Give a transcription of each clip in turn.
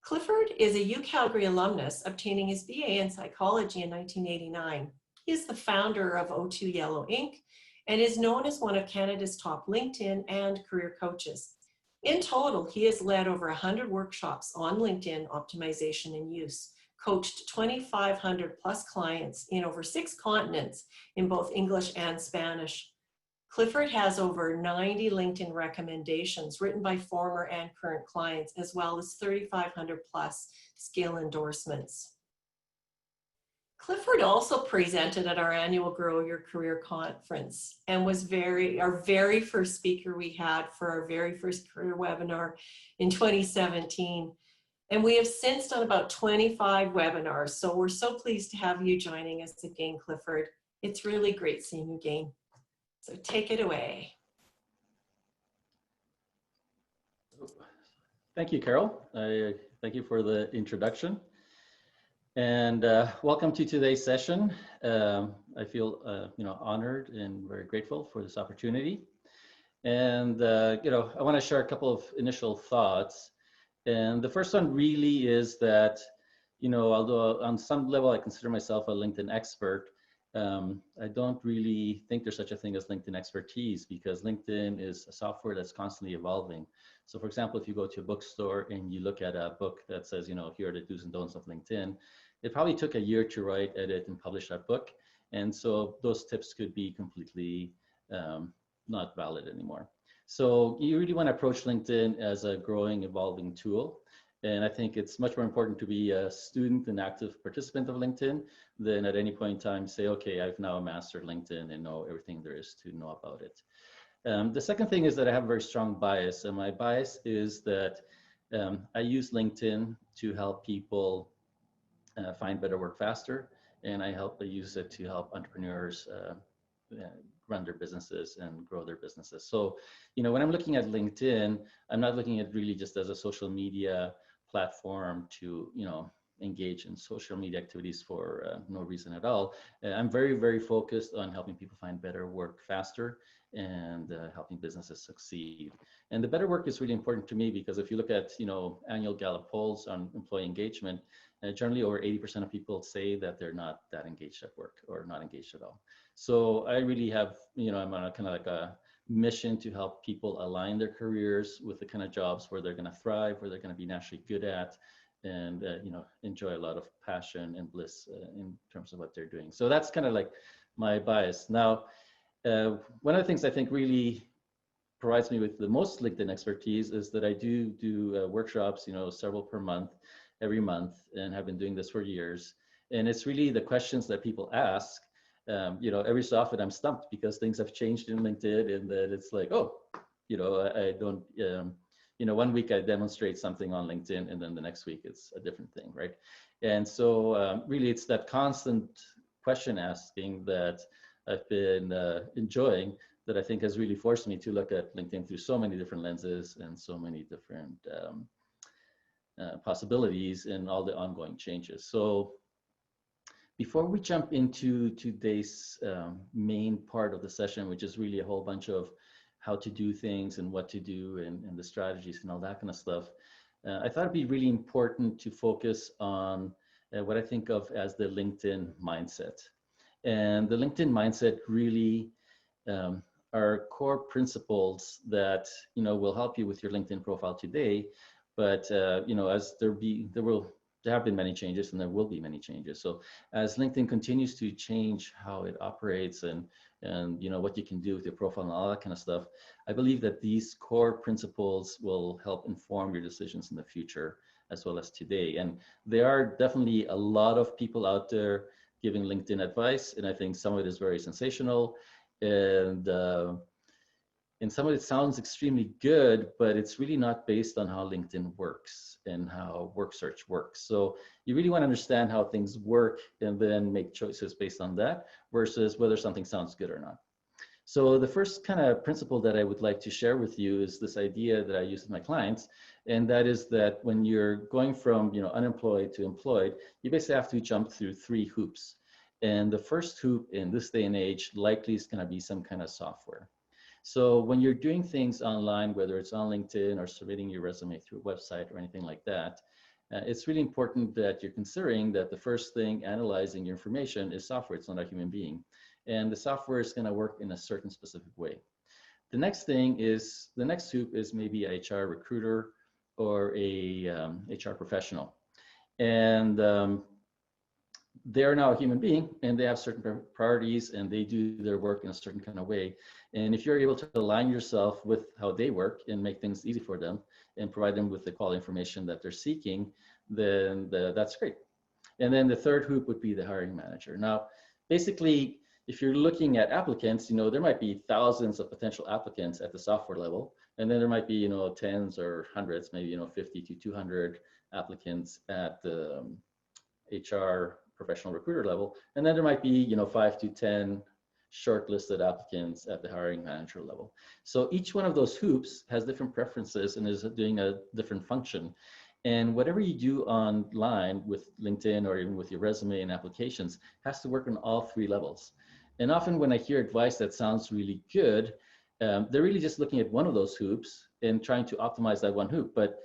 Clifford is a UCalgary alumnus, obtaining his BA in psychology in 1989. He is the founder of O2 Yellow Inc. and is known as one of Canada's top LinkedIn and career coaches. In total, he has led over 100 workshops on LinkedIn optimization and use, coached 2,500 plus clients in over 6 continents in both English and Spanish. Clifford has over 90 LinkedIn recommendations written by former and current clients, as well as 3,500 plus skill endorsements. Clifford also presented at our annual Grow Your Career conference and was our very first speaker we had for our very first career webinar in 2017. And we have since done about 25 webinars. So we're so pleased to have you joining us again, Clifford. It's really great seeing you again. So take it away. Thank you, Carol. Thank you for the introduction. And welcome to today's session. I feel honored and very grateful for this opportunity. And I want to share a couple of initial thoughts. And the first one really is that, although on some level I consider myself a LinkedIn expert, I don't really think there's such a thing as LinkedIn expertise, because LinkedIn is a software that's constantly evolving. So for example, if you go to a bookstore and you look at a book that says, here are the do's and don'ts of LinkedIn, it probably took a year to write, edit, and publish that book. And so those tips could be completely not valid anymore. So you really want to approach LinkedIn as a growing, evolving tool. And I think it's much more important to be a student and active participant of LinkedIn than at any point in time say, okay, I've now mastered LinkedIn and know everything there is to know about it. The second thing is that I have a very strong bias. And my bias is that I use LinkedIn to help people find better work faster. And I use it to help entrepreneurs run their businesses and grow their businesses. So, when I'm looking at LinkedIn, I'm not looking at really just as a social media platform to, engage in social media activities for no reason at all. I'm very, very focused on helping people find better work faster and helping businesses succeed. And the better work is really important to me because if you look at, annual Gallup polls on employee engagement, generally over 80% of people say that they're not that engaged at work or not engaged at all. So I really have, I'm on a kind of like a mission to help people align their careers with the kind of jobs where they're going to thrive, where they're going to be naturally good at, and enjoy a lot of passion and bliss in terms of what they're doing. So that's kind of like my bias. Now, one of the things I think really provides me with the most LinkedIn expertise is that I do workshops, several per month, every month, and have been doing this for years. And it's really the questions that people ask. Every so often I'm stumped because things have changed in LinkedIn, and that it's like, I don't, one week I demonstrate something on LinkedIn, and then the next week it's a different thing, right? And so really it's that constant question asking that I've been enjoying that I think has really forced me to look at LinkedIn through so many different lenses and so many different possibilities in all the ongoing changes. So before we jump into today's main part of the session, which is really a whole bunch of how to do things and what to do and the strategies and all that kind of stuff, I thought it'd be really important to focus on what I think of as the LinkedIn mindset. And the LinkedIn mindset really are core principles that will help you with your LinkedIn profile today. But as there have been many changes and there will be many changes. So as LinkedIn continues to change how it operates and what you can do with your profile and all that kind of stuff, I believe that these core principles will help inform your decisions in the future as well as today. And there are definitely a lot of people out there giving LinkedIn advice, and I think some of it is very sensational, and some of it sounds extremely good, but it's really not based on how LinkedIn works and how work search works. So you really want to understand how things work and then make choices based on that versus whether something sounds good or not. So the first kind of principle that I would like to share with you is this idea that I use with my clients, and that is that when you're going from unemployed to employed, you basically have to jump through 3 hoops. And the first hoop in this day and age likely is going to be some kind of software. So when you're doing things online, whether it's on LinkedIn or submitting your resume through a website or anything like that, It's really important that you're considering that the first thing analyzing your information is software. It's not a human being. And the software is going to work in a certain specific way. The next thing is, the next hoop is maybe a HR recruiter or a HR professional. And they're now a human being and they have certain priorities and they do their work in a certain kind of way. And if you're able to align yourself with how they work and make things easy for them and provide them with the quality information that they're seeking, then that's great. And then the third hoop would be the hiring manager. Now, basically, if you're looking at applicants, there might be thousands of potential applicants at the software level. And then there might be, tens or hundreds, maybe, 50 to 200 applicants at the HR professional recruiter level. And then there might be, 5 to 10 shortlisted applicants at the hiring manager level. So each one of those hoops has different preferences and is doing a different function. And whatever you do online with LinkedIn or even with your resume and applications has to work on all three levels. And often when I hear advice that sounds really good, they're really just looking at one of those hoops and trying to optimize that one hoop. But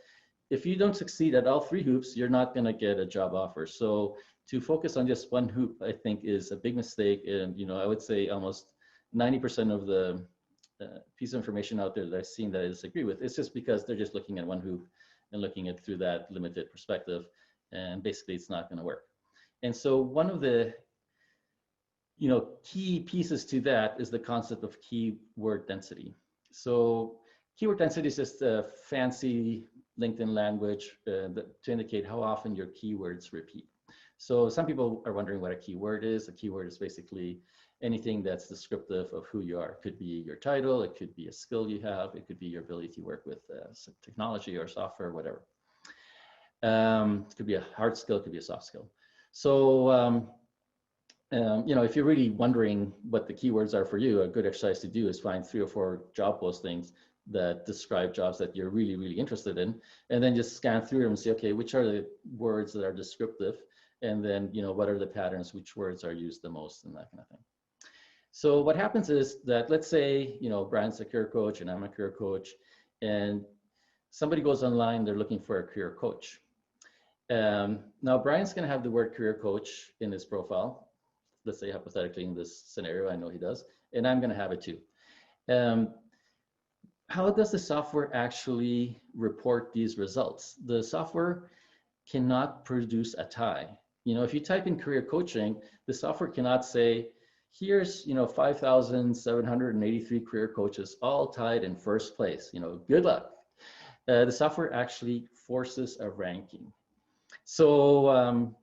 if you don't succeed at all three hoops, you're not going to get a job offer. So to focus on just one hoop, I think, is a big mistake. And I would say almost 90% of the piece of information out there that I've seen that I disagree with, it's just because they're just looking at one hoop and looking at through that limited perspective. And basically, it's not going to work. And so one of the key pieces to that is the concept of keyword density. So keyword density is just a fancy LinkedIn language to indicate how often your keywords repeat. So some people are wondering what a keyword is. A keyword is basically anything that's descriptive of who you are. It could be your title, it could be a skill you have, it could be your ability to work with technology or software, whatever. It could be a hard skill, it could be a soft skill. So if you're really wondering what the keywords are for you, a good exercise to do is find 3 or 4 job postings that describe jobs that you're really, really interested in, and then just scan through them and say, okay, which are the words that are descriptive, and then, what are the patterns, which words are used the most, and that kind of thing. So what happens is that, let's say, Brian's a career coach and I'm a career coach, and somebody goes online, they're looking for a career coach. Now, Brian's going to have the word career coach in his profile. Let's say hypothetically in this scenario, I know he does, and I'm going to have it too. How does the software actually report these results? The software cannot produce a tie. If you type in career coaching, the software cannot say, here's 5,783 career coaches all tied in first place. Good luck. The software actually forces a ranking. So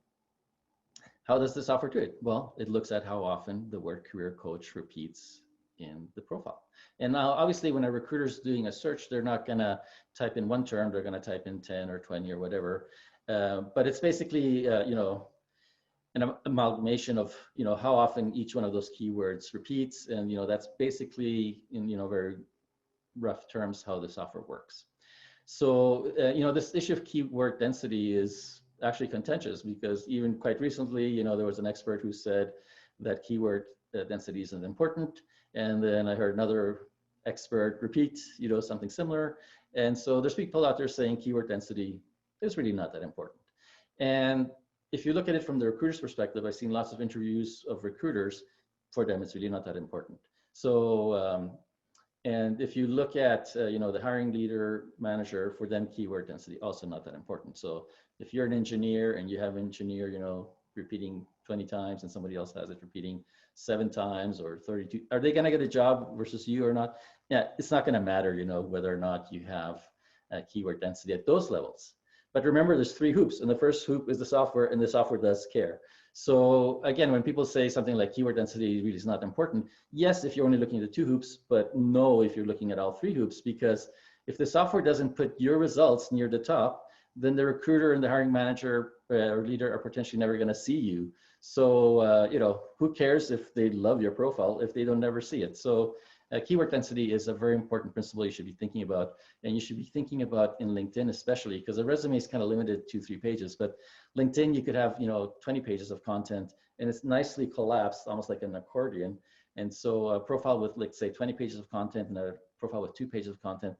how does the software do it? Well, it looks at how often the word career coach repeats in the profile. And now, obviously, when a recruiter's doing a search, they're not going to type in one term, they're going to type in 10 or 20 or whatever. But it's basically, an amalgamation of, how often each one of those keywords repeats. And, that's basically, in, very rough terms, how the software works. So, this issue of keyword density is actually contentious because even quite recently, there was an expert who said that keyword density isn't important. And then I heard another expert repeat, something similar. And so there's people out there saying keyword density is really not that important. And if you look at it from the recruiter's perspective, I've seen lots of interviews of recruiters. For them, it's really not that important. So, and if you look at, the hiring leader, manager, for them, keyword density also not that important. So if you're an engineer and you have an engineer, repeating 20 times and somebody else has it repeating 7 times or 32, are they going to get a job versus you or not? Yeah, it's not going to matter, whether or not you have keyword density at those levels. But remember, there's 3 hoops, and the first hoop is the software, and the software does care. So again, when people say something like keyword density really is not important, yes, if you're only looking at the 2 hoops, but no, if you're looking at all 3 hoops, because if the software doesn't put your results near the top, then the recruiter and the hiring manager or leader are potentially never going to see you. So, who cares if they love your profile if they don't never see it? So keyword density is a very important principle you should be thinking about, and you should be thinking about in LinkedIn especially, because a resume is kind of limited to 3 pages, but LinkedIn, you could have 20 pages of content, and it's nicely collapsed, almost like an accordion. And so a profile with, like, say, 20 pages of content and a profile with 2 pages of content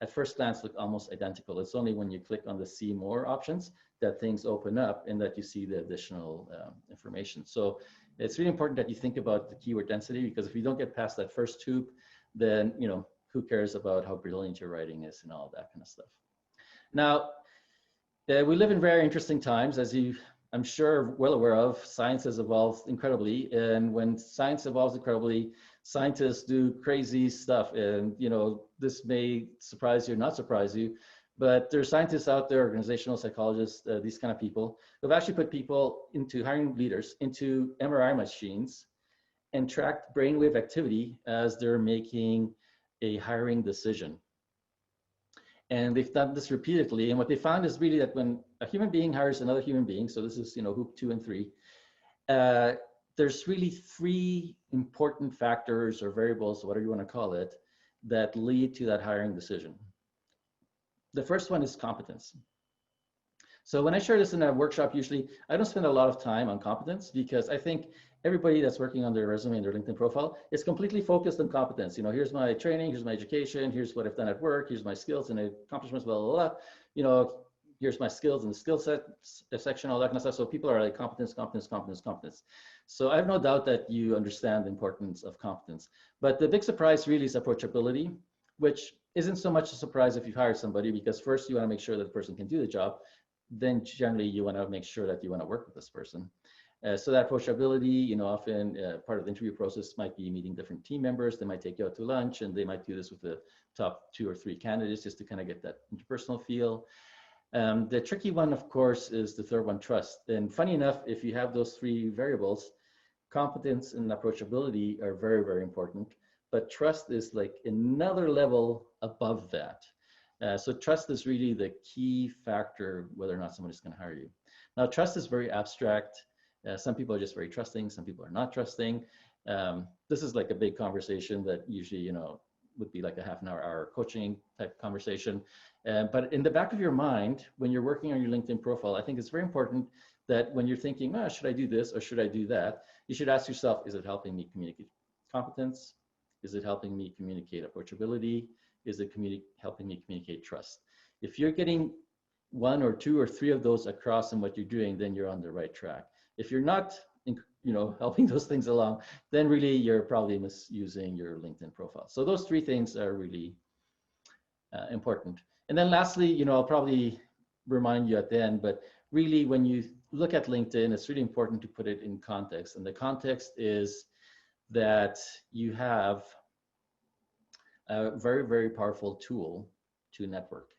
at first glance look almost identical. It's only when you click on the see more options that things open up and that you see the additional information. So it's really important that you think about the keyword density, because if you don't get past that first hoop, then who cares about how brilliant your writing is and all that kind of stuff. Now, we live in very interesting times, as I'm sure well aware of. Science has evolved incredibly, and when science evolves incredibly, scientists do crazy stuff. And this may surprise you or not surprise you, but there's scientists out there, organizational psychologists, these kind of people, who've actually put people into hiring leaders into MRI machines and tracked brainwave activity as they're making a hiring decision. And they've done this repeatedly. And what they found is really that when a human being hires another human being, so this is hoop 2 and 3, there's really 3 important factors or variables, whatever you want to call it, that lead to that hiring decision. The first one is competence. So when I share this in a workshop, usually I don't spend a lot of time on competence, because I think everybody that's working on their resume and their LinkedIn profile is completely focused on competence. Here's my training, here's my education, here's what I've done at work, here's my skills and accomplishments, blah, blah, blah. Here's my skills in the skill set section, all that kind of stuff. So people are like competence, competence, competence, competence. So I have no doubt that you understand the importance of competence. But the big surprise really is approachability, which isn't so much a surprise if you've hired somebody, because first you want to make sure that the person can do the job. Then generally you want to make sure that you want to work with this person. So that approachability, often part of the interview process might be meeting different team members. They might take you out to lunch, and they might do this with the top 2 or 3 candidates just to kind of get that interpersonal feel. The tricky one, of course, is the third one, trust. And funny enough, if you have those 3 variables, competence and approachability are very, very important. But trust is like another level above that. So trust is really the key factor whether or not somebody's going to hire you. Now, trust is very abstract. Some people are just very trusting. Some people are not trusting. This is like a big conversation that usually, would be like a half an hour coaching type conversation. But in the back of your mind, when you're working on your LinkedIn profile, I think it's very important that when you're thinking, should I do this or should I do that? You should ask yourself, is it helping me communicate competence? Is it helping me communicate approachability? Is it helping me communicate trust? If you're getting 1 or 2 or 3 of those across in what you're doing, then you're on the right track. If you're not, helping those things along, then really you're probably misusing your LinkedIn profile. So those 3 things are really important. And then lastly, I'll probably remind you at the end, but really when you look at LinkedIn, it's really important to put it in context. And the context is that you have a very, very powerful tool to network.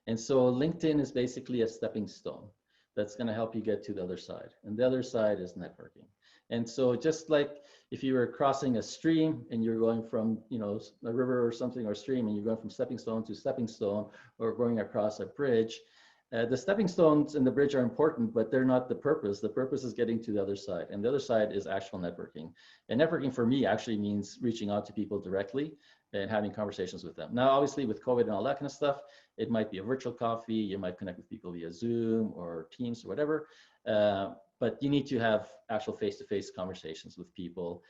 And so LinkedIn is basically a stepping stone that's going to help you get to the other side. And the other side is networking. And so just like if you were crossing a stream and you're going from, a river or something or stream, and you're going from stepping stone to stepping stone, or going across a bridge, the stepping stones and the bridge are important, but they're not the purpose. The purpose is getting to the other side. And the other side is actual networking. And networking for me actually means reaching out to people directly and having conversations with them. Now, obviously with COVID and all that kind of stuff, it might be a virtual coffee, you might connect with people via Zoom or Teams or whatever, but you need to have actual face-to-face conversations with people.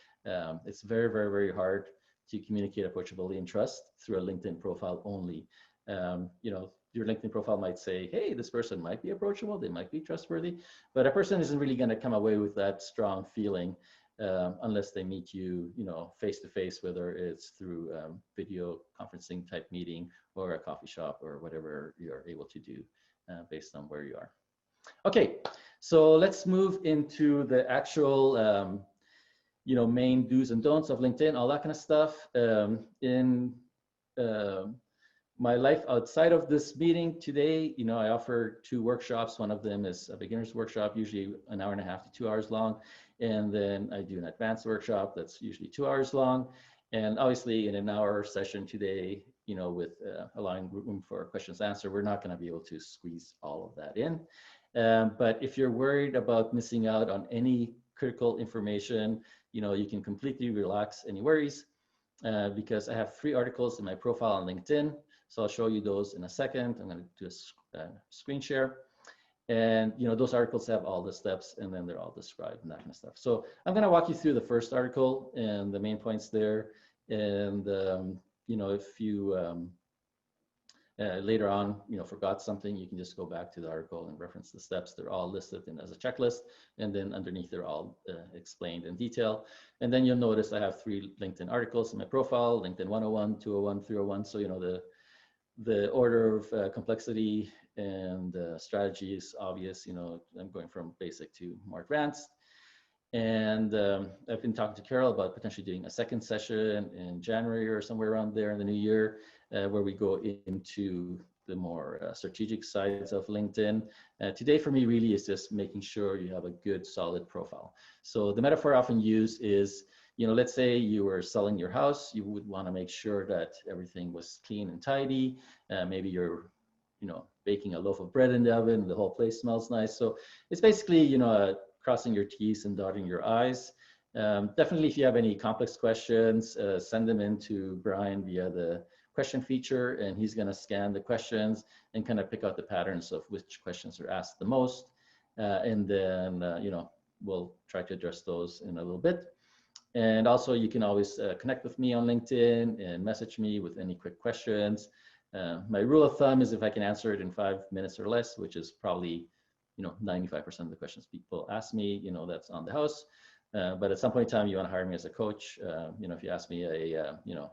It's very, very, very hard to communicate approachability and trust through a LinkedIn profile only. Your LinkedIn profile might say, hey, this person might be approachable, they might be trustworthy, but a person isn't really gonna come away with that strong feeling unless they meet you, face-to-face, whether it's through video conferencing type meeting or a coffee shop or whatever you're able to do based on where you are. Okay, so let's move into the actual, main do's and don'ts of LinkedIn, all that kind of stuff. In my life outside of this meeting today, I offer 2 workshops. One of them is a beginner's workshop, usually 1.5 hours to 2 hours long. And then I do an advanced workshop that's usually 2 hours long. And obviously in an hour session today, with allowing room for questions and answer, we're not going to be able to squeeze all of that in. But if you're worried about missing out on any critical information, you can completely relax any worries because I have 3 articles in my profile on LinkedIn. So I'll show you those in a second. I'm going to do a screen share. And those articles have all the steps, and then they're all described and that kind of stuff. So I'm going to walk you through the first article and the main points there. And if you later on, forgot something, you can just go back to the article and reference the steps. They're all listed in as a checklist, and then underneath they're all explained in detail. And then you'll notice I have 3 LinkedIn articles in my profile: LinkedIn 101, 201, 301. So the order of complexity and strategy is obvious. I'm going from basic to more advanced. And I've been talking to Carol about potentially doing a second session in January or somewhere around there in the new year, where we go into the more strategic sides of LinkedIn. Today for me really is just making sure you have a good, solid profile. So the metaphor I often use is, let's say you were selling your house, you would want to make sure that everything was clean and tidy. Maybe you're baking a loaf of bread in the oven, the whole place smells nice. So it's basically, crossing your T's and dotting your I's. Definitely, if you have any complex questions, send them in to Brian via the question feature, and he's going to scan the questions and kind of pick out the patterns of which questions are asked the most. And then, we'll try to address those in a little bit. And also, you can always connect with me on LinkedIn and message me with any quick questions. My rule of thumb is if I can answer it in 5 minutes or less, which is probably 95% of the questions people ask me, that's on the house. But at some point in time, you want to hire me as a coach. If you ask me, I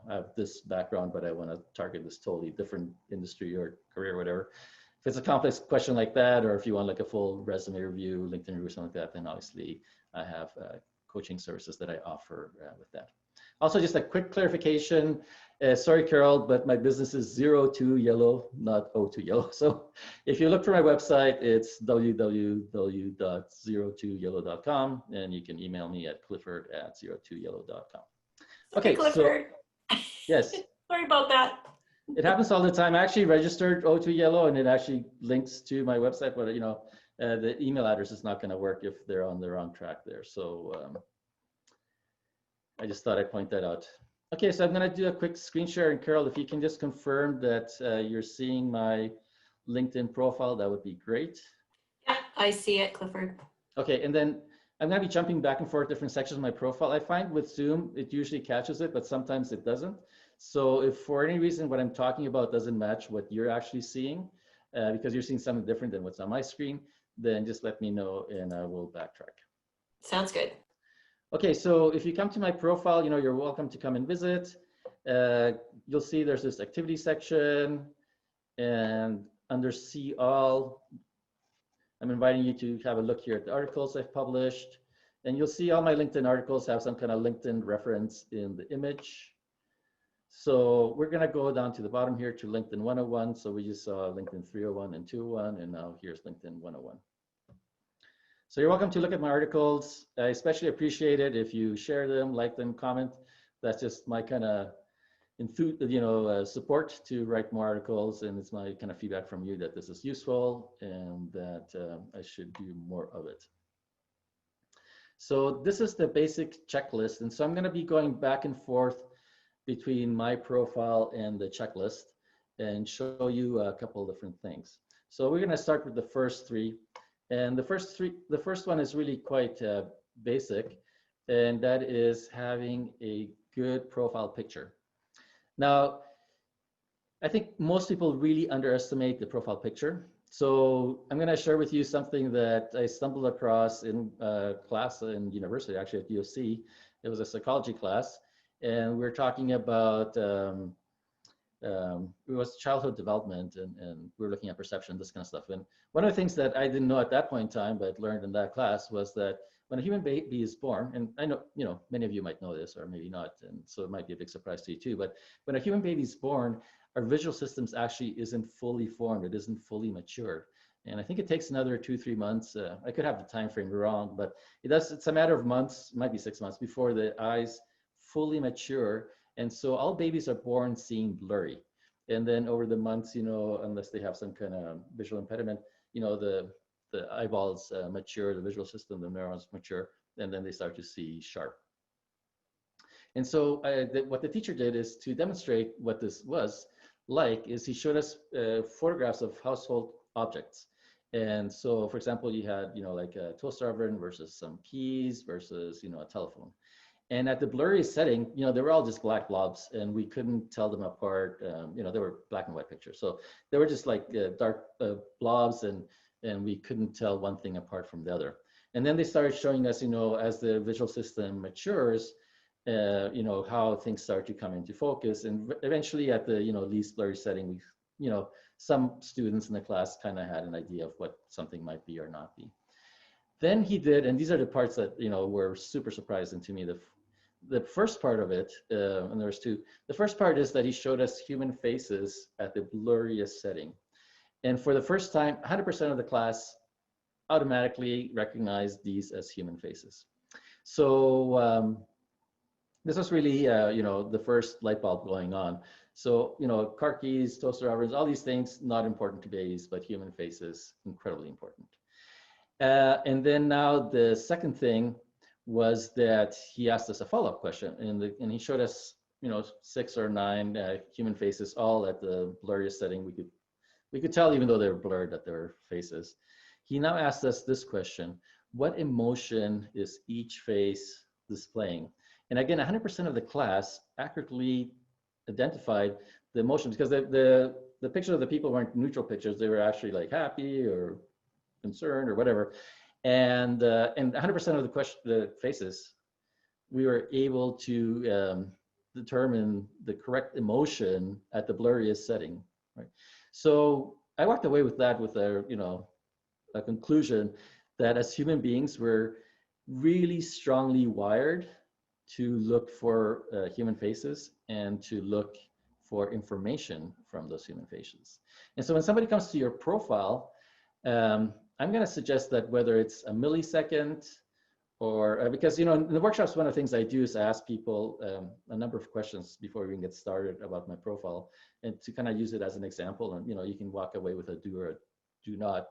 have this background, but I want to target this totally different industry or career, or whatever. If it's a complex question like that, or if you want like a full resume review, LinkedIn review, something like that, then obviously I have coaching services that I offer with that. Also, just a quick clarification. Sorry, Carol, but my business is 02 Yellow, not O2 Yellow. So if you look for my website, it's www.02yellow.com, and you can email me at clifford@02yellow.com. Okay, Clifford. So yes. Sorry about that. It happens all the time. I actually registered O2 Yellow, and it actually links to my website, but the email address is not going to work if they're on the wrong track there. So I just thought I'd point that out. Okay, so I'm going to do a quick screen share, and Carol, if you can just confirm that you're seeing my LinkedIn profile, that would be great. Yeah, I see it, Clifford. Okay, and then I'm going to be jumping back and forth different sections of my profile. I find with Zoom, it usually catches it, but sometimes it doesn't. So if for any reason what I'm talking about doesn't match what you're actually seeing, because you're seeing something different than what's on my screen, then just let me know and I will backtrack. Sounds good. Okay, so if you come to my profile, you're welcome to come and visit. You'll see there's this activity section, and under See All, I'm inviting you to have a look here at the articles I've published. And you'll see all my LinkedIn articles have some kind of LinkedIn reference in the image. So we're gonna go down to the bottom here to LinkedIn 101. So we just saw LinkedIn 301 and 201, and now here's LinkedIn 101. So you're welcome to look at my articles. I especially appreciate it if you share them, like them, comment. That's just my kind of support to write more articles, and it's my kind of feedback from you that this is useful and that I should do more of it. So this is the basic checklist, and so I'm going to be going back and forth between my profile and the checklist and show you a couple of different things. So we're going to start with the first 3. And the first one is really quite basic, and that is having a good profile picture. Now, I think most people really underestimate the profile picture. So I'm going to share with you something that I stumbled across in class in university, actually at UC. It was a psychology class, and we were talking about it was childhood development, and we were looking at perception, this kind of stuff. And one of the things that I didn't know at that point in time, but learned in that class, was that when a human baby is born, and I know, many of you might know this or maybe not, and so it might be a big surprise to you too, but when a human baby is born, our visual systems actually isn't fully formed, it isn't fully matured. And I think it takes another 2-3 months. I could have the time frame wrong, but it's a matter of months, it might be 6 months, before the eyes fully mature. And so all babies are born seeing blurry. And then over the months, unless they have some kind of visual impediment, the eyeballs mature, the visual system, the neurons mature, and then they start to see sharp. And so what the teacher did is to demonstrate what this was like, is he showed us photographs of household objects. And so, for example, you had, like a toaster oven versus some keys versus, a telephone. And at the blurriest setting, they were all just black blobs, and we couldn't tell them apart. They were black and white pictures, so they were just like dark blobs, and we couldn't tell one thing apart from the other. And then they started showing us, as the visual system matures, how things start to come into focus. And eventually, at the least blurry setting, some students in the class kind of had an idea of what something might be or not be. Then he did, and these are the parts that were super surprising to me. The first part of it, and there's two. The first part is that he showed us human faces at the blurriest setting, and for the first time, 100% of the class automatically recognized these as human faces. So this was really, the first light bulb going on. So, car keys, toaster ovens, all these things, not important to babies, but human faces, incredibly important. And then now the second thing was that he asked us a follow-up question, and he showed us, 6 or 9 human faces, all at the blurriest setting. We could tell, even though they were blurred, that they were faces. He now asked us this question: what emotion is each face displaying? And again, 100% of the class accurately identified the emotions, because the pictures of the people weren't neutral pictures. They were actually like happy or concerned or whatever. And 100% of the faces, we were able to determine the correct emotion at the blurriest setting, right? So I walked away with that with a conclusion that as human beings, we're really strongly wired to look for human faces and to look for information from those human faces. And so when somebody comes to your profile, I'm going to suggest that whether it's a millisecond or because, in the workshops, one of the things I do is ask people a number of questions before we even get started about my profile, and to kind of use it as an example. And, you can walk away with a do or do not,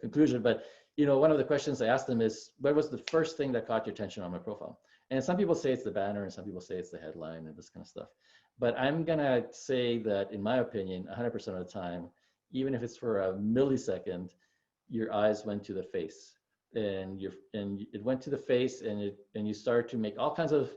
conclusion. But, one of the questions I asked them is, what was the first thing that caught your attention on my profile? And some people say it's the banner, and some people say it's the headline and this kind of stuff. But I'm going to say that, in my opinion, 100% of the time, even if it's for a millisecond, your eyes went to the face, and it went to the face, and you start to make all kinds of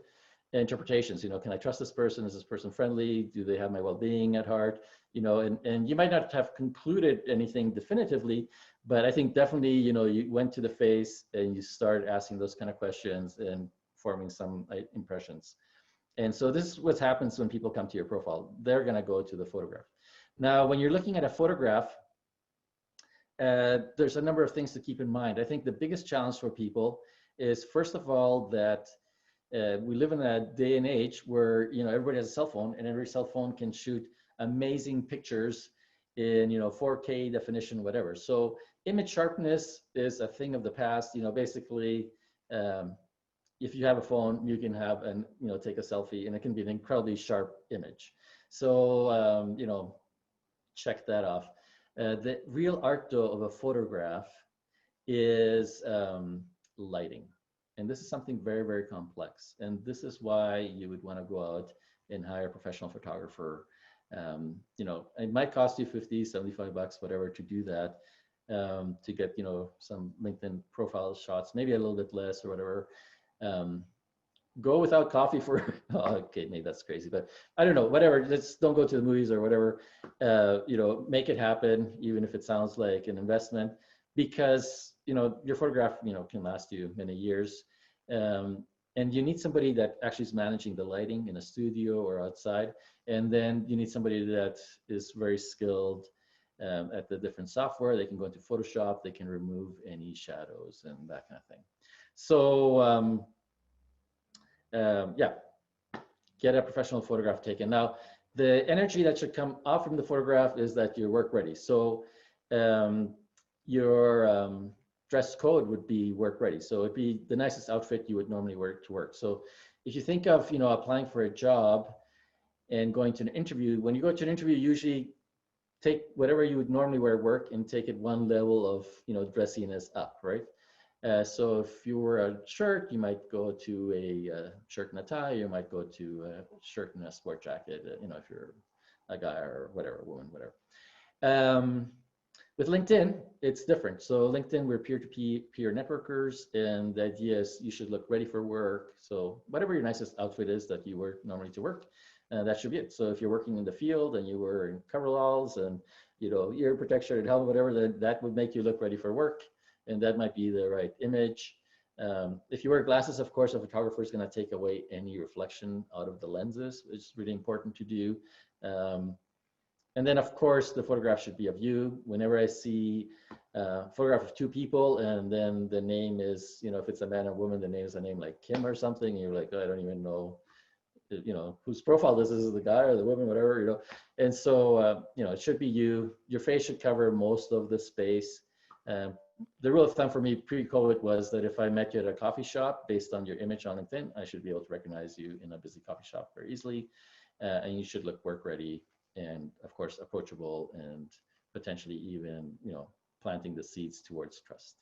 interpretations. Can I trust this person? Is this person friendly? Do they have my well-being at heart? And you might not have concluded anything definitively, but I think definitely, you went to the face and you started asking those kind of questions and forming some impressions. And so this is what happens when people come to your profile. They're going to go to the photograph. Now, when you're looking at a photograph, there's a number of things to keep in mind. I think the biggest challenge for people is, first of all, that we live in a day and age where everybody has a cell phone, and every cell phone can shoot amazing pictures in 4K definition, whatever. So image sharpness is a thing of the past. Basically, if you have a phone, you can have take a selfie, and it can be an incredibly sharp image. So check that off. The real art, though, of a photograph is lighting. And this is something very, very complex. And this is why you would want to go out and hire a professional photographer. It might cost you 50, 75 bucks, whatever, to do that, to get, some LinkedIn profile shots, maybe a little bit less or whatever. Go without coffee for, okay, maybe that's crazy, but I don't know, whatever, just don't go to the movies or whatever, make it happen, even if it sounds like an investment, because, your photograph, can last you many years. And you need somebody that actually is managing the lighting in a studio or outside. And then you need somebody that is very skilled at the different software. They can go into Photoshop, they can remove any shadows and that kind of thing. So, yeah, get a professional photograph taken. Now, the energy that should come off from the photograph is that you're work ready. So your dress code would be work ready. So it'd be the nicest outfit you would normally wear to work. So if you think of, applying for a job and going to an interview, when you go to an interview, usually take whatever you would normally wear at work and take it one level of, dressiness up, right? So if you were a shirt, you might go to a shirt and a tie. You might go to a shirt and a sport jacket, if you're a guy or whatever, a woman, whatever. With LinkedIn, it's different. So LinkedIn, we're peer-to-peer networkers, and the idea is you should look ready for work. So whatever your nicest outfit is that you wear normally to work, that should be it. So if you're working in the field and you were in coveralls and ear protection and helmet, whatever, then that would make you look ready for work, and that might be the right image. If you wear glasses, of course, a photographer is going to take away any reflection out of the lenses, which is really important to do. And then, of course, the photograph should be of you. Whenever I see a photograph of two people and then the name is, if it's a man or woman, the name is a name like Kim or something, and you're like, oh, I don't even know, whose profile this is the guy or the woman, whatever, And so, it should be you. Your face should cover most of the space. The rule of thumb for me pre-COVID was that if I met you at a coffee shop, based on your image on LinkedIn, I should be able to recognize you in a busy coffee shop very easily. And you should look work ready and, of course, approachable and potentially even, planting the seeds towards trust.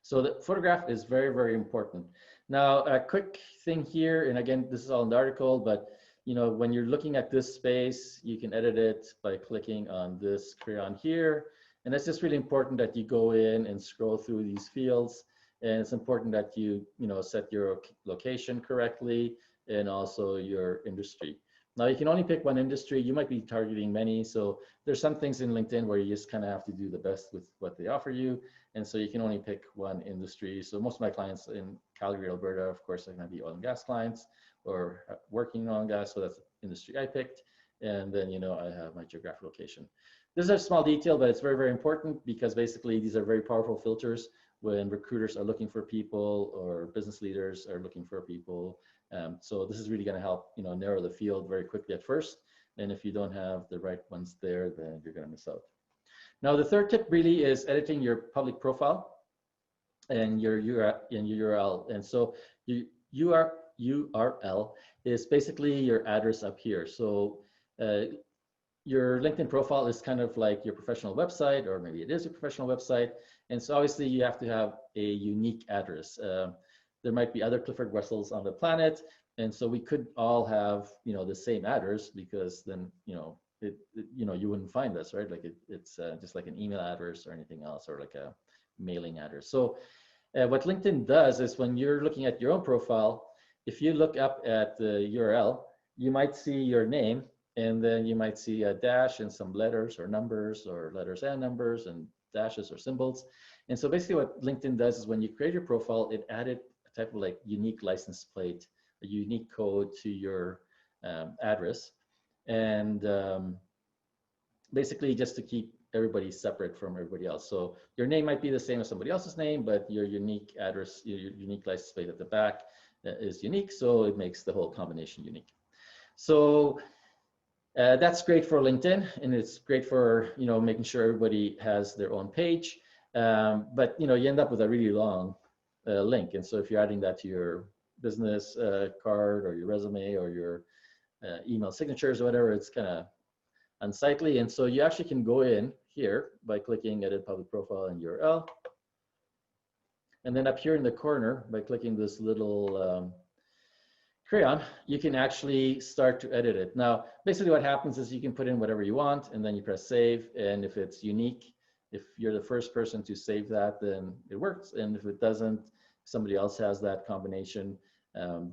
So the photograph is very, very important. Now, a quick thing here, and again, this is all in the article, but when you're looking at this space, you can edit it by clicking on this crayon here. And it's just really important that you go in and scroll through these fields. And it's important that you, set your location correctly and also your industry. Now, you can only pick one industry. You might be targeting many. So there's some things in LinkedIn where you just kind of have to do the best with what they offer you. And so you can only pick one industry. So most of my clients in Calgary, Alberta, of course, are going to be oil and gas clients or working in oil and gas. So that's the industry I picked. And then, I have my geographic location. This is a small detail, but it's very, very important because basically these are very powerful filters when recruiters are looking for people or business leaders are looking for people. So this is really going to help, narrow the field very quickly at first. And if you don't have the right ones there, then you're going to miss out. Now, the third tip really is editing your public profile and your URL. And so URL is basically your address up here. So your LinkedIn profile is kind of like your professional website, or maybe it is a professional website. And so obviously you have to have a unique address. There might be other Clifford Wessels on the planet. And so we could all have, the same address, because then, you wouldn't find us, right? Like it's just like an email address or anything else, or like a mailing address. So what LinkedIn does is when you're looking at your own profile, if you look up at the URL, you might see your name, and then you might see a dash and some letters or numbers, or letters and numbers and dashes or symbols. And so basically what LinkedIn does is when you create your profile, it added a type of like unique license plate, a unique code to your address. And basically just to keep everybody separate from everybody else. So your name might be the same as somebody else's name, but your unique address, your unique license plate at the back is unique. So it makes the whole combination unique. So that's great for LinkedIn, and it's great for making sure everybody has their own page. But you end up with a really long link, and so if you're adding that to your business card or your resume or your email signatures or whatever, it's kind of unsightly. And so you actually can go in here by clicking Edit Public Profile and URL, and then up here in the corner by clicking this little crayon, you can actually start to edit it. Now, basically what happens is you can put in whatever you want, and then you press save. And if it's unique, if you're the first person to save that, then it works. And if it doesn't, somebody else has that combination,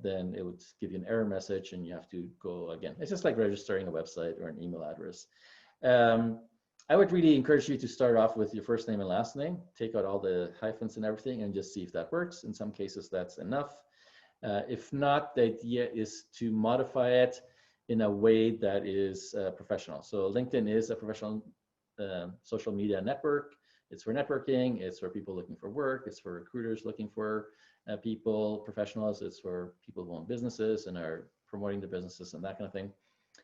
then it would give you an error message and you have to go again. It's just like registering a website or an email address. I would really encourage you to start off with your first name and last name, take out all the hyphens and everything, and just see if that works. In some cases, that's enough. If not, the idea is to modify it in a way that is professional. So LinkedIn is a professional social media network. It's for networking, it's for people looking for work, it's for recruiters looking for people, professionals, it's for people who own businesses and are promoting their businesses and that kind of thing.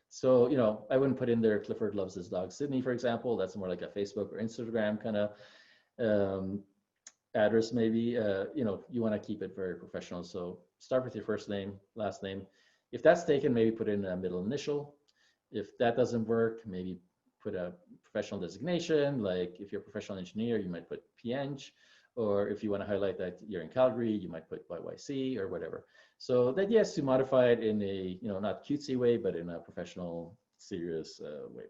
So, I wouldn't put in there Clifford loves his dog Sydney, for example. That's more like a Facebook or Instagram kind of address maybe. You want to keep it very professional. So start with your first name, last name. If that's taken, maybe put in a middle initial. If that doesn't work, maybe put a professional designation. Like if you're a professional engineer, you might put PEng, or if you want to highlight that you're in Calgary, you might put YYC or whatever. So the idea is to modify it in a, not cutesy way, but in a professional, serious way.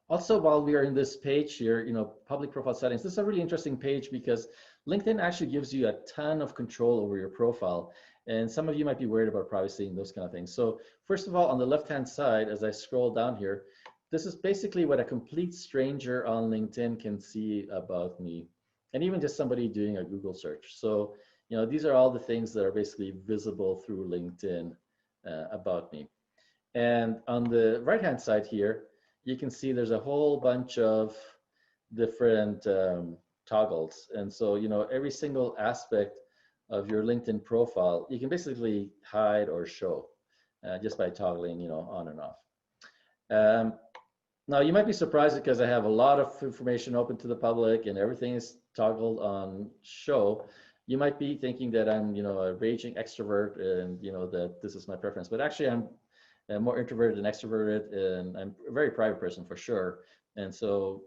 Also, while we are in this page here, public profile settings, this is a really interesting page because LinkedIn actually gives you a ton of control over your profile. And some of you might be worried about privacy and those kind of things. So first of all, on the left-hand side, as I scroll down here, this is basically what a complete stranger on LinkedIn can see about me, and even just somebody doing a Google search. So, these are all the things that are basically visible through LinkedIn about me. And on the right-hand side here, you can see there's a whole bunch of different toggles. And so, every single aspect of your LinkedIn profile, you can basically hide or show just by toggling, on and off. Now, you might be surprised because I have a lot of information open to the public and everything is toggled on show. You might be thinking that I'm, a raging extrovert and, that this is my preference. But actually, I'm more introverted than extroverted, and I'm a very private person for sure. And so,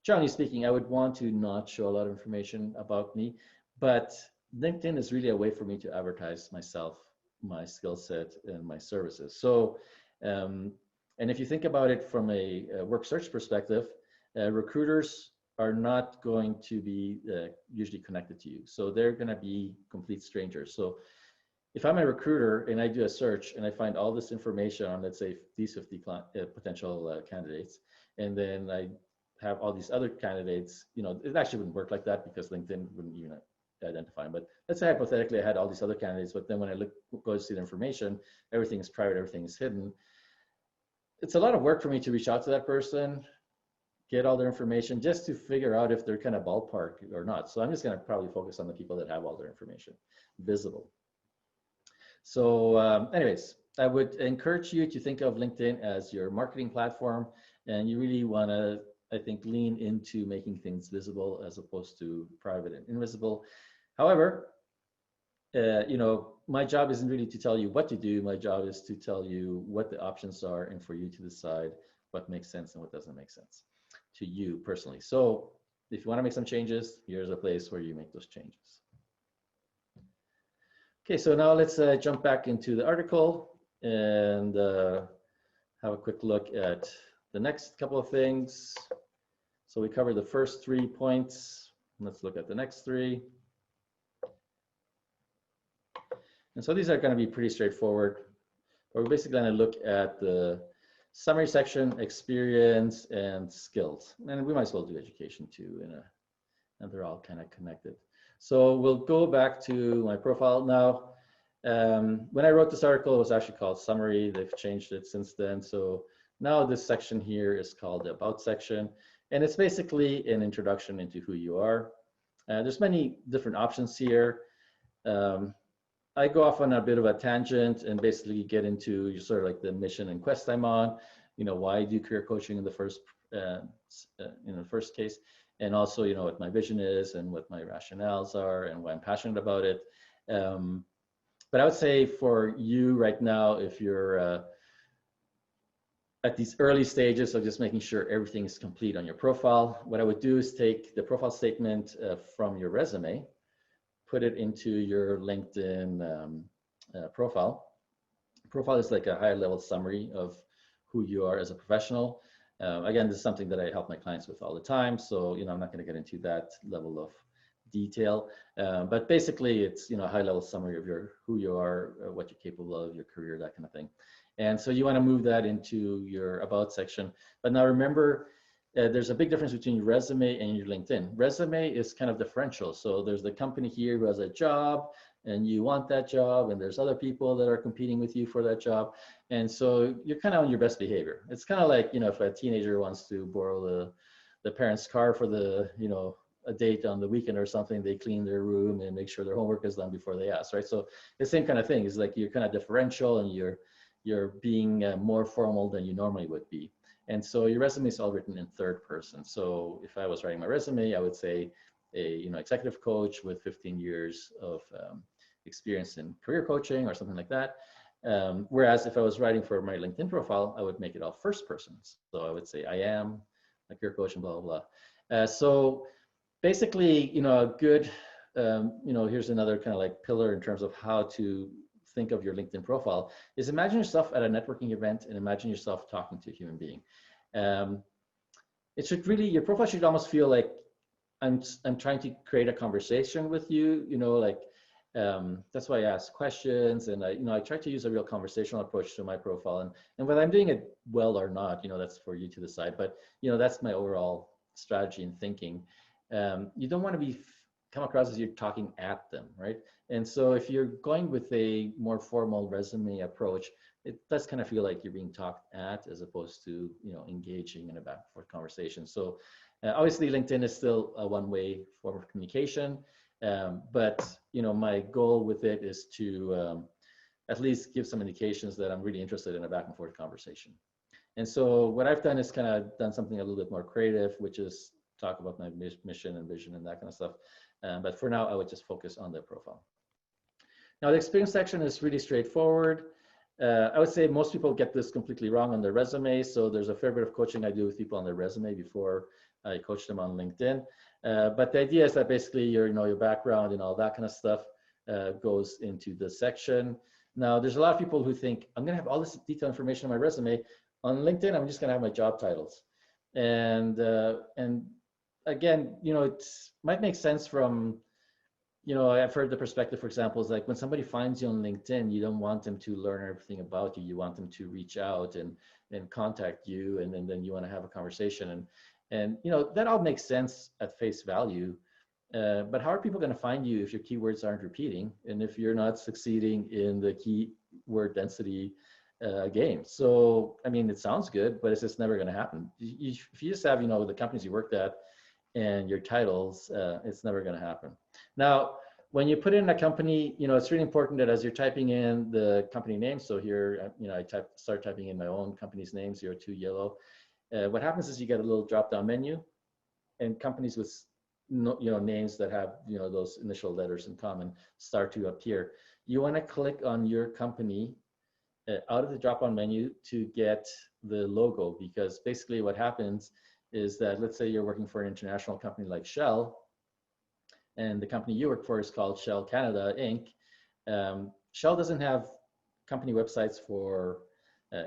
generally speaking, I would want to not show a lot of information about me, but LinkedIn is really a way for me to advertise myself, my skill set, and my services. So, and if you think about it from a work search perspective, recruiters are not going to be usually connected to you. So they're going to be complete strangers. So if I'm a recruiter and I do a search and I find all this information on, let's say, these 50 potential candidates, and then I have all these other candidates, it actually wouldn't work like that because LinkedIn wouldn't even identify them. But let's say hypothetically I had all these other candidates, but then when I go to see the information, everything is private, everything is hidden. It's a lot of work for me to reach out to that person, get all their information just to figure out if they're kind of ballpark or not. So I'm just going to probably focus on the people that have all their information visible. So anyways, I would encourage you to think of LinkedIn as your marketing platform, and you really want to, I think, lean into making things visible as opposed to private and invisible. However, my job isn't really to tell you what to do. My job is to tell you what the options are and for you to decide what makes sense and what doesn't make sense to you personally. So if you want to make some changes, here's a place where you make those changes. Okay, so now let's jump back into the article and have a quick look at the next couple of things. So we covered the first 3 points. Let's look at the next 3. And so these are going to be pretty straightforward. But we're basically going to look at the summary section, experience, and skills. And we might as well do education too, and they're all kind of connected. So we'll go back to my profile now. When I wrote this article, it was actually called Summary. They've changed it since then. So now this section here is called the About section. And it's basically an introduction into who you are. There's many different options here. I go off on a bit of a tangent and basically get into sort of like the mission and quest I'm on. Why I do career coaching in the first case, and also what my vision is and what my rationales are and why I'm passionate about it. But I would say for you right now, if you're at these early stages of just making sure everything is complete on your profile, what I would do is take the profile statement from your resume, put it into your LinkedIn profile. Profile is like a higher level summary of who you are as a professional. Again, this is something that I help my clients with all the time. So, I'm not going to get into that level of detail, but basically it's, a high level summary of who you are, what you're capable of, your career, that kind of thing. And so you want to move that into your About section. But now remember, there's a big difference between your resume and your LinkedIn. Resume is kind of differential. So there's the company here who has a job and you want that job, and there's other people that are competing with you for that job. And so you're kind of on your best behavior. It's kind of like, if a teenager wants to borrow the parents' car for a date on the weekend or something, they clean their room and make sure their homework is done before they ask, right? So the same kind of thing is like you're kind of differential and you're being more formal than you normally would be. And so your resume is all written in third person. So if I was writing my resume, I would say a executive coach with 15 years of experience in career coaching or something like that. Whereas if I was writing for my LinkedIn profile, I would make it all first person. So I would say I am a career coach and blah, blah, blah. So basically, a good, here's another kind of like pillar in terms of how to think of your LinkedIn profile is imagine yourself at a networking event and imagine yourself talking to a human being. Um, it should really, your profile should almost feel like I'm trying to create a conversation with you, like that's why I ask questions, and I try to use a real conversational approach to my profile, and whether I'm doing it well or not, that's for you to decide. But that's my overall strategy and thinking. You don't want to come across as you're talking at them, right? And so if you're going with a more formal resume approach, it does kind of feel like you're being talked at as opposed to engaging in a back and forth conversation. So obviously LinkedIn is still a one-way form of communication, but my goal with it is to at least give some indications that I'm really interested in a back and forth conversation. And so what I've done is kind of done something a little bit more creative, which is talk about my mission and vision and that kind of stuff. But for now, I would just focus on their profile. Now, the experience section is really straightforward. I would say most people get this completely wrong on their resume. So there's a fair bit of coaching I do with people on their resume before I coach them on LinkedIn. But the idea is that basically your background and all that kind of stuff goes into this section. Now, there's a lot of people who think, I'm going to have all this detailed information on my resume. On LinkedIn, I'm just going to have my job titles. And again, it might make sense from, I've heard the perspective, for example, is like when somebody finds you on LinkedIn, you don't want them to learn everything about you. You want them to reach out and contact you, and then you want to have a conversation. And that all makes sense at face value. But how are people going to find you if your keywords aren't repeating and if you're not succeeding in the keyword density game? So, I mean, it sounds good, but it's just never going to happen. If you just have, the companies you worked at and your titles, it's never going to happen. Now, when you put in a company, it's really important that as you're typing in the company name, so here, I start typing in my own company's name, 02 Yellow. What happens is you get a little drop-down menu, and companies with names that have those initial letters in common start to appear. You want to click on your company out of the drop-down menu to get the logo, because basically what happens is that, let's say you're working for an international company like Shell, and the company you work for is called Shell Canada Inc. Shell doesn't have company websites for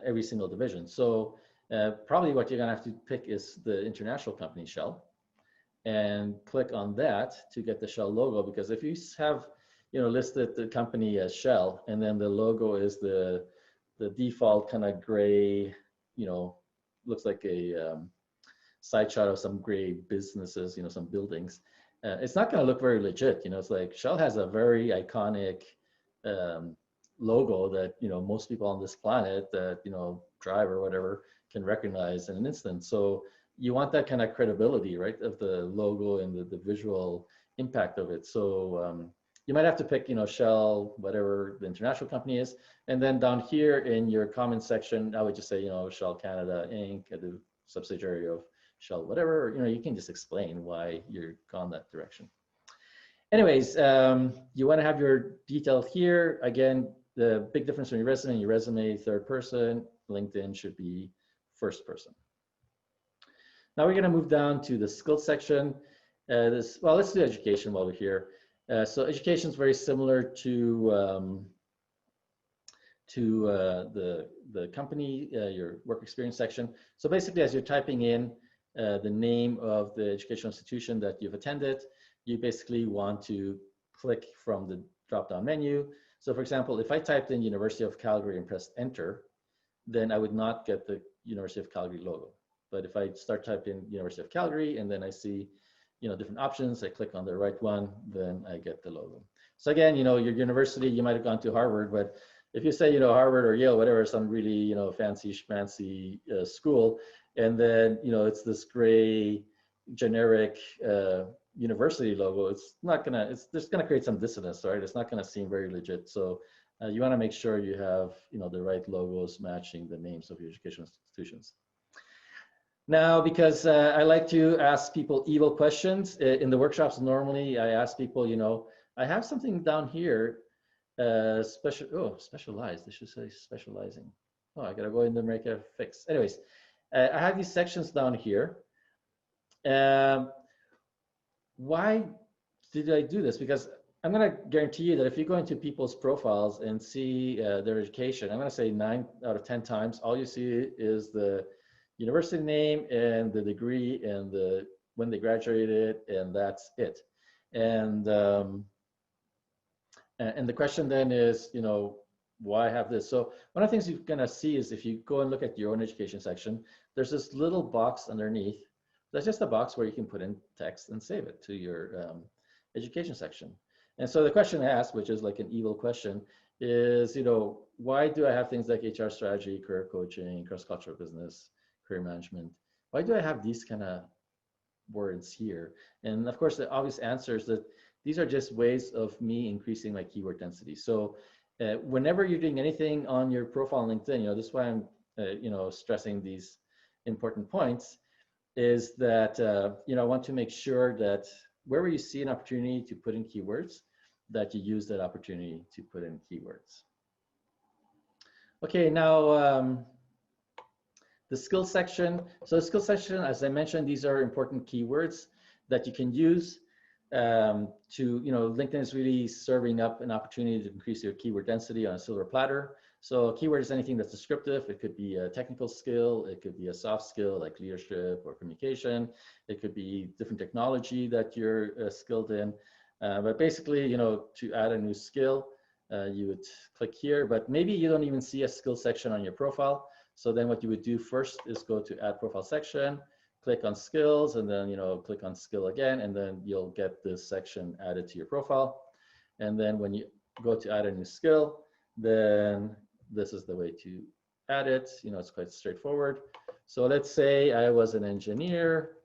every single division. So probably what you're gonna have to pick is the international company Shell, and click on that to get the Shell logo, because if you have listed the company as Shell and then the logo is the default kind of gray, looks like a side shot of some gray businesses, some buildings, it's not going to look very legit. It's like Shell has a very iconic logo that most people on this planet that drive or whatever can recognize in an instant. So you want that kind of credibility, right, of the logo and the visual impact of it. So you might have to pick Shell, whatever the international company is, and then down here in your comment section, I would just say Shell Canada Inc., the subsidiary of Shell, whatever. You can just explain why you're gone that direction. Anyways, you want to have your detail here. Again, the big difference between your resume third person, LinkedIn should be first person. Now we're going to move down to the skills section. Well, let's do education while we're here. So education is very similar to the company, your work experience section. So basically, as you're typing in the name of the educational institution that you've attended, you basically want to click from the drop-down menu. So for example, if I typed in University of Calgary and pressed enter, then I would not get the University of Calgary logo. But if I start typing University of Calgary and then I see different options, I click on the right one, then I get the logo. So again, your university, you might have gone to Harvard, but if you say, Harvard or Yale, whatever, some really, fancy schmancy school, and then, it's this gray generic university logo, it's just gonna create some dissonance, right? It's not gonna seem very legit. So you wanna make sure you have, the right logos matching the names of your educational institutions. Now, because I like to ask people evil questions in the workshops, normally I ask people, I have something down here, specialized, they should say specializing. Oh, I gotta go in and make a fix. Anyways, I have these sections down here. Why did I do this? Because I'm gonna guarantee you that if you go into people's profiles and see their education, I'm gonna say 9 out of 10 times, all you see is the university name and the degree and when they graduated, and that's it. And and the question then is, why have this? So one of the things you're going to see is if you go and look at your own education section, there's this little box underneath. That's just a box where you can put in text and save it to your education section. And so the question asked, which is like an evil question, is, why do I have things like HR strategy, career coaching, cross-cultural business, career management? Why do I have these kind of words here? And of course, the obvious answer is that these are just ways of me increasing my keyword density. So whenever you're doing anything on your profile on LinkedIn, this is why I'm, stressing these important points, is that, I want to make sure that wherever you see an opportunity to put in keywords, that you use that opportunity to put in keywords. Okay, now the skills section. So the skills section, as I mentioned, these are important keywords that you can use to, LinkedIn is really serving up an opportunity to increase your keyword density on a silver platter. So a keyword is anything that's descriptive. It could be a technical skill. It could be a soft skill like leadership or communication. It could be different technology that you're skilled in. But basically, to add a new skill, you would click here, but maybe you don't even see a skill section on your profile. So then what you would do first is go to add profile section, click on skills, and then, click on skill again, and then you'll get this section added to your profile. And then when you go to add a new skill, then this is the way to add it. It's quite straightforward. So let's say I was an engineer.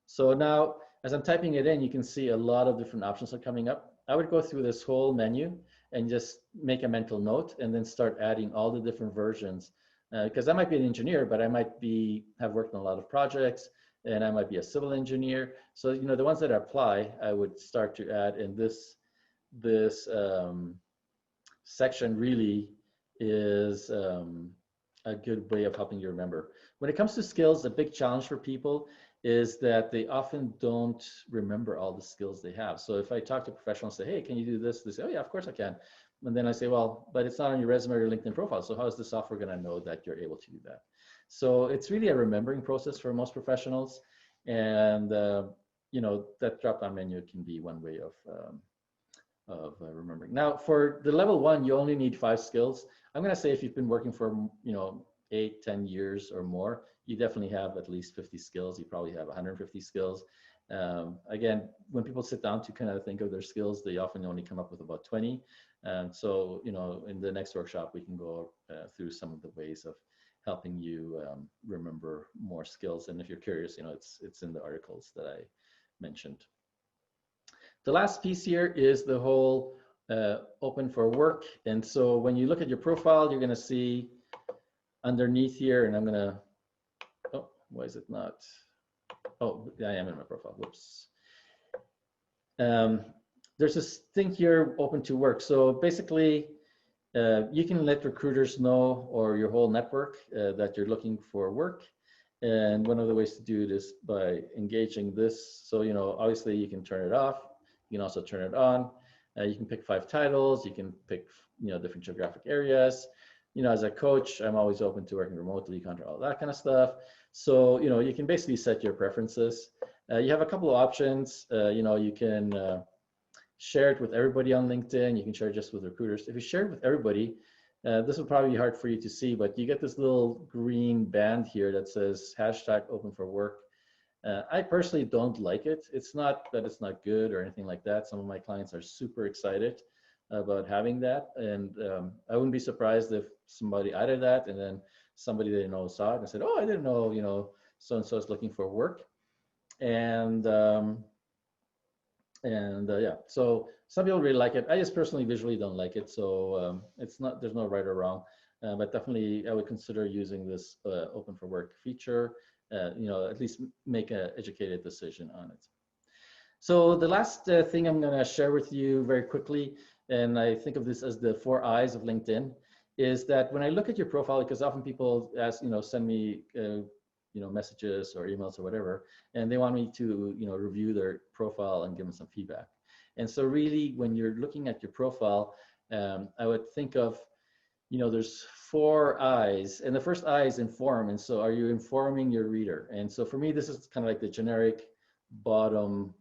So now as I'm typing it in, you can see a lot of different options are coming up. I would go through this whole menu and just make a mental note and then start adding all the different versions. Because I might be an engineer, but I might have worked on a lot of projects, and I might be a civil engineer. So, the ones that apply, I would start to add, and this section really is a good way of helping you remember. When it comes to skills, the big challenge for people is that they often don't remember all the skills they have. So if I talk to professionals and say, hey, can you do this? They say, oh yeah, of course I can. And then I say, well, but it's not on your resume or your LinkedIn profile. So how is the software going to know that you're able to do that? So it's really a remembering process for most professionals. And, that drop-down menu can be one way of remembering. Now, for the level 1, you only need 5 skills. I'm going to say if you've been working for, 8, 10 years or more, you definitely have at least 50 skills. You probably have 150 skills. Again, when people sit down to kind of think of their skills, they often only come up with about 20. So, in the next workshop, we can go through some of the ways of helping you remember more skills. And if you're curious, it's in the articles that I mentioned. The last piece here is the whole open for work. And so when you look at your profile, you're going to see underneath here, and I'm going to, oh, why is it not? Oh, I am in my profile. Whoops. There's this thing here, open to work. So basically, you can let recruiters know, or your whole network, that you're looking for work. And one of the ways to do it is by engaging this. So, obviously you can turn it off. You can also turn it on. You can pick 5 titles. You can pick, different geographic areas. As a coach, I'm always open to working remotely, contract, all that kind of stuff. So, you can basically set your preferences. You have a couple of options. You can share it with everybody on LinkedIn. You can share it just with recruiters. If you share it with everybody, this will probably be hard for you to see, but you get this little green band here that says #open4work. I personally don't like it. It's not that it's not good or anything like that. Some of my clients are super excited about having that. And I wouldn't be surprised if somebody added that and then somebody they know saw it and said, oh, I didn't know, so-and-so is looking for work. And yeah, so some people really like it. I just personally visually don't like it. So there's no right or wrong, but definitely I would consider using this open for work feature, at least make an educated decision on it. So the last thing I'm going to share with you very quickly, and I think of this as the 4 eyes of LinkedIn, is that when I look at your profile, because often people ask, send me messages or emails or whatever, and they want me to, review their profile and give them some feedback. And so really, when you're looking at your profile, I would think of there's 4 I's, and the first I is inform. And so are you informing your reader? And so for me, this is kind of like the generic bottom,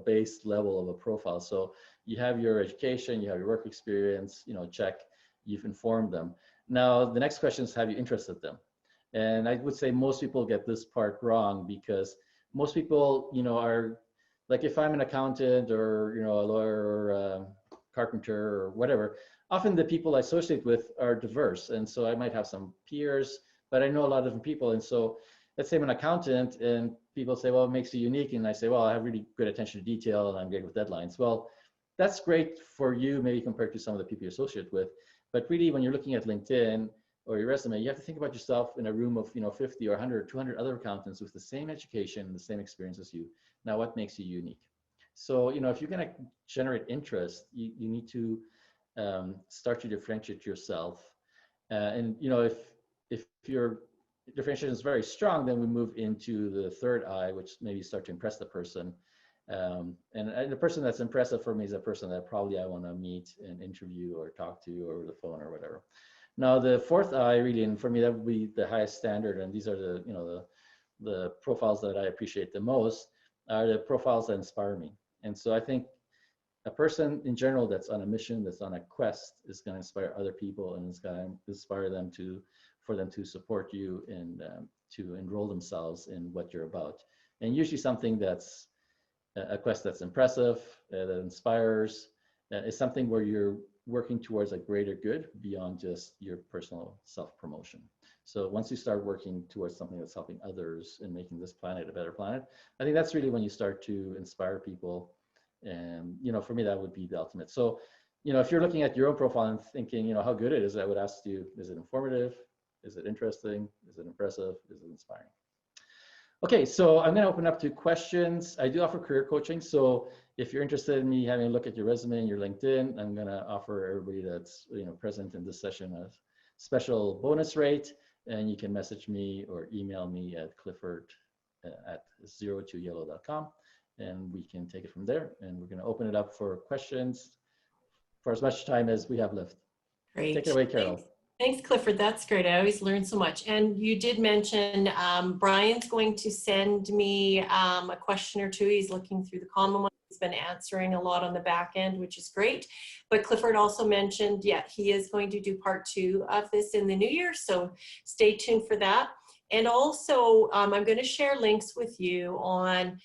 base level of a profile. So you have your education, you have your work experience, check, you've informed them. Now, the next question is, have you interested them? And I would say most people get this part wrong, because most people, are like, if I'm an accountant or, a lawyer or a carpenter or whatever, often the people I associate with are diverse. And so I might have some peers, but I know a lot of different people. And so let's say I'm an accountant and people say, well, what makes you unique? And I say, well, I have really good attention to detail and I'm great with deadlines. Well, that's great for you, maybe compared to some of the people you associate with. But really, when you're looking at LinkedIn or your resume, you have to think about yourself in a room of 50 or 100 or 200 other accountants with the same education, the same experience as you. Now, what makes you unique? So, if you're going to generate interest, you need to start to differentiate yourself. And if your differentiation is very strong, then we move into the third I, which maybe start to impress the person. And the person that's impressive for me is a person that probably I want to meet and interview or talk to over the phone or whatever. Now, the fourth I, really, and for me, that would be the highest standard. And these are the profiles that I appreciate the most, are the profiles that inspire me. And so I think a person in general that's on a mission, that's on a quest, is going to inspire other people, and it's going to inspire them for them to support you and to enroll themselves in what you're about. And usually something that's a quest that's impressive, that inspires, is something where you're working towards a greater good beyond just your personal self-promotion. So once you start working towards something that's helping others and making this planet a better planet, I think that's really when you start to inspire people. And, for me, that would be the ultimate. So, if you're looking at your own profile and thinking, how good it is, I would ask you, is it informative? Is it interesting? Is it impressive? Is it inspiring? Okay, so I'm going to open up to questions. I do offer career coaching. So if you're interested in me having a look at your resume and your LinkedIn, I'm going to offer everybody that's present in this session a special bonus rate. And you can message me or email me at Clifford at 02yellow.com. And we can take it from there. And we're going to open it up for questions for as much time as we have left. Great. Take it away, Carol. Thanks, Clifford. That's great. I always learn so much. And you did mention Brian's going to send me a question or two. He's looking through the common ones. He's been answering a lot on the back end, which is great. But Clifford also mentioned, he is going to do part 2 of this in the new year. So stay tuned for that. And also, I'm going to share links with you on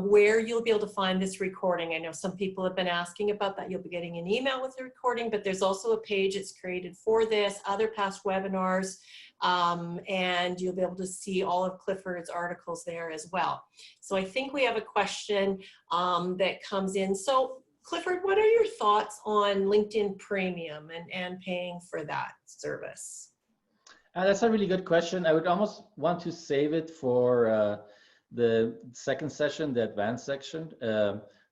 where you'll be able to find this recording. I know some people have been asking about that. You'll be getting an email with the recording, but there's also a page that's created for this, other past webinars, and you'll be able to see all of Clifford's articles there as well. So I think we have a question that comes in. So Clifford, what are your thoughts on LinkedIn Premium and paying for that service? That's a really good question. I would almost want to save it for the second session, the advanced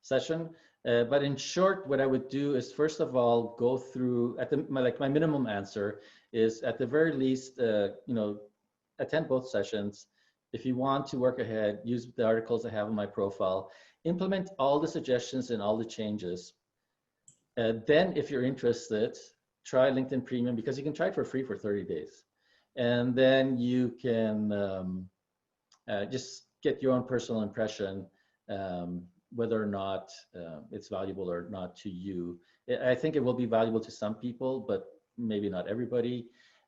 session. But in short, what I would do is, first of all, go through my minimum answer is, at the very least, attend both sessions. If you want to work ahead, use the articles I have in my profile, implement all the suggestions and all the changes. Then, if you're interested, try LinkedIn Premium, because you can try it for free for 30 days. And then you can just get your own personal impression, whether or not it's valuable or not to you. I think it will be valuable to some people, but maybe not everybody.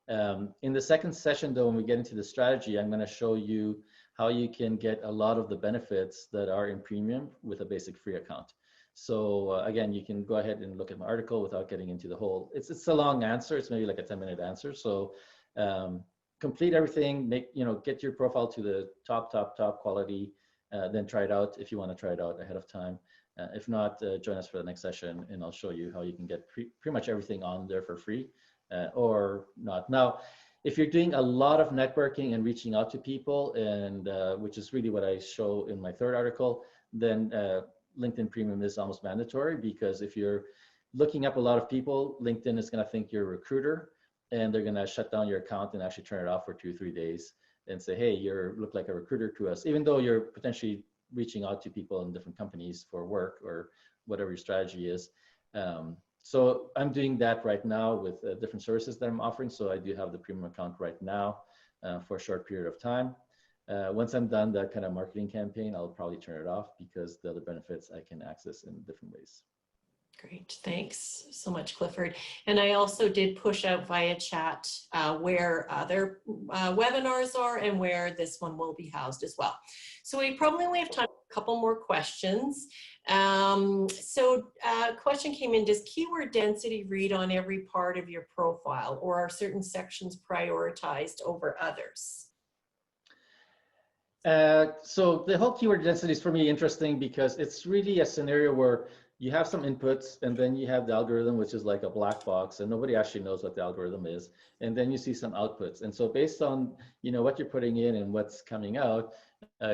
In the second session, though, when we get into the strategy, I'm going to show you how you can get a lot of the benefits that are in Premium with a basic free account. So again, you can go ahead and look at my article without getting into the whole, it's a long answer. It's maybe like a 10-minute answer. So complete everything, get your profile to the top quality, then try it out if you want to try it out ahead of time. If not, join us for the next session and I'll show you how you can get pretty much everything on there for free or not. Now, if you're doing a lot of networking and reaching out to people, and which is really what I show in my third article, then LinkedIn Premium is almost mandatory, because if you're looking up a lot of people, LinkedIn is going to think you're a recruiter, and they're going to shut down your account and actually turn it off for 2-3 days and say, hey, you look like a recruiter to us, even though you're potentially reaching out to people in different companies for work or whatever your strategy is. So I'm doing that right now with different services that I'm offering. So I do have the premium account right now for a short period of time. Once I'm done that kind of marketing campaign, I'll probably turn it off because the other benefits I can access in different ways. Great, thanks so much, Clifford. And I also did push out via chat where other webinars are and where this one will be housed as well. So we probably only have time for a couple more questions. Question came in, does keyword density read on every part of your profile, or are certain sections prioritized over others? So the whole keyword density is for me interesting because it's really a scenario where you have some inputs and then you have the algorithm, which is like a black box and nobody actually knows what the algorithm is. And then you see some outputs. And so based on, what you're putting in and what's coming out,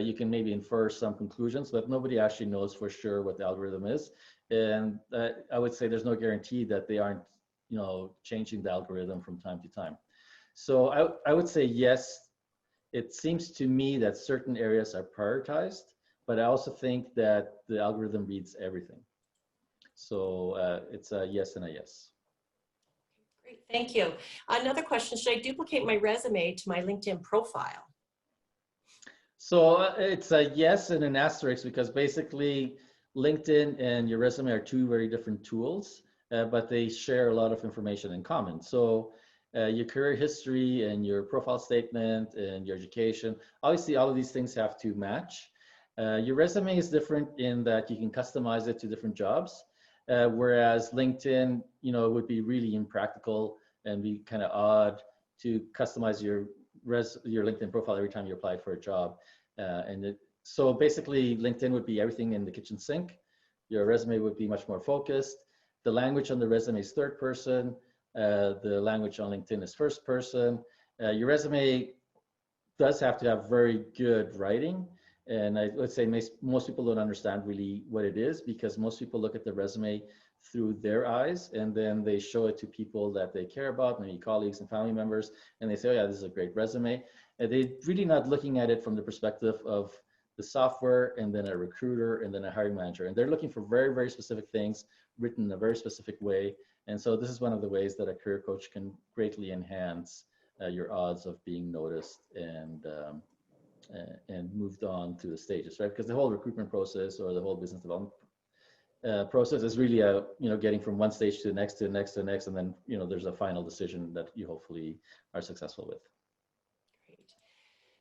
you can maybe infer some conclusions, but nobody actually knows for sure what the algorithm is. And I would say there's no guarantee that they aren't, changing the algorithm from time to time. So I would say yes. It seems to me that certain areas are prioritized, but I also think that the algorithm reads everything. So it's a yes and a yes. Great, thank you. Another question, should I duplicate my resume to my LinkedIn profile? So it's a yes and an asterisk because basically LinkedIn and your resume are two very different tools, but they share a lot of information in common. So your career history and your profile statement and your education, obviously all of these things have to match. Your resume is different in that you can customize it to different jobs, whereas LinkedIn, would be really impractical and be kind of odd to customize your LinkedIn profile every time you apply for a job. So basically LinkedIn would be everything in the kitchen sink. Your resume would be much more focused. The language on the resume is third person. The language on LinkedIn is first person. Your resume does have to have very good writing. And I would say most people don't understand really what it is because most people look at the resume through their eyes and then they show it to people that they care about, maybe colleagues and family members, and they say, oh yeah, this is a great resume. And they're really not looking at it from the perspective of the software and then a recruiter and then a hiring manager. And they're looking for very, very specific things written in a very specific way. And so this is one of the ways that a career coach can greatly enhance your odds of being noticed and moved on to the stages, right? Because the whole recruitment process or the whole business development process is really getting from one stage to the next, to the next, to the next, and then there's a final decision that you hopefully are successful with. Great.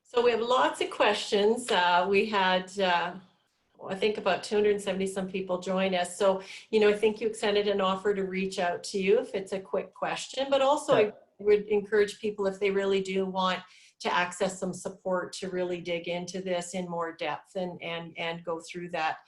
So we have lots of questions. We had I think about 270 some people join us. So, I think you extended an offer to reach out to you if it's a quick question, but also I would encourage people if they really do want to access some support to really dig into this in more depth and go through that,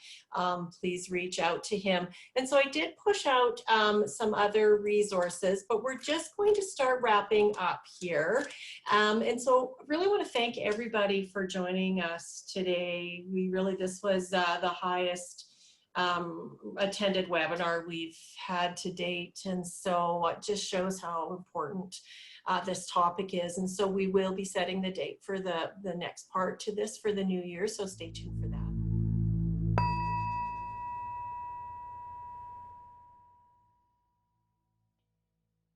please reach out to him. And so I did push out some other resources, but we're just going to start wrapping up here. And so I really want to thank everybody for joining us today. This was the highest attended webinar we've had to date. And so it just shows how important this topic is. And so we will be setting the date for the next part to this for the new year. So stay tuned for that.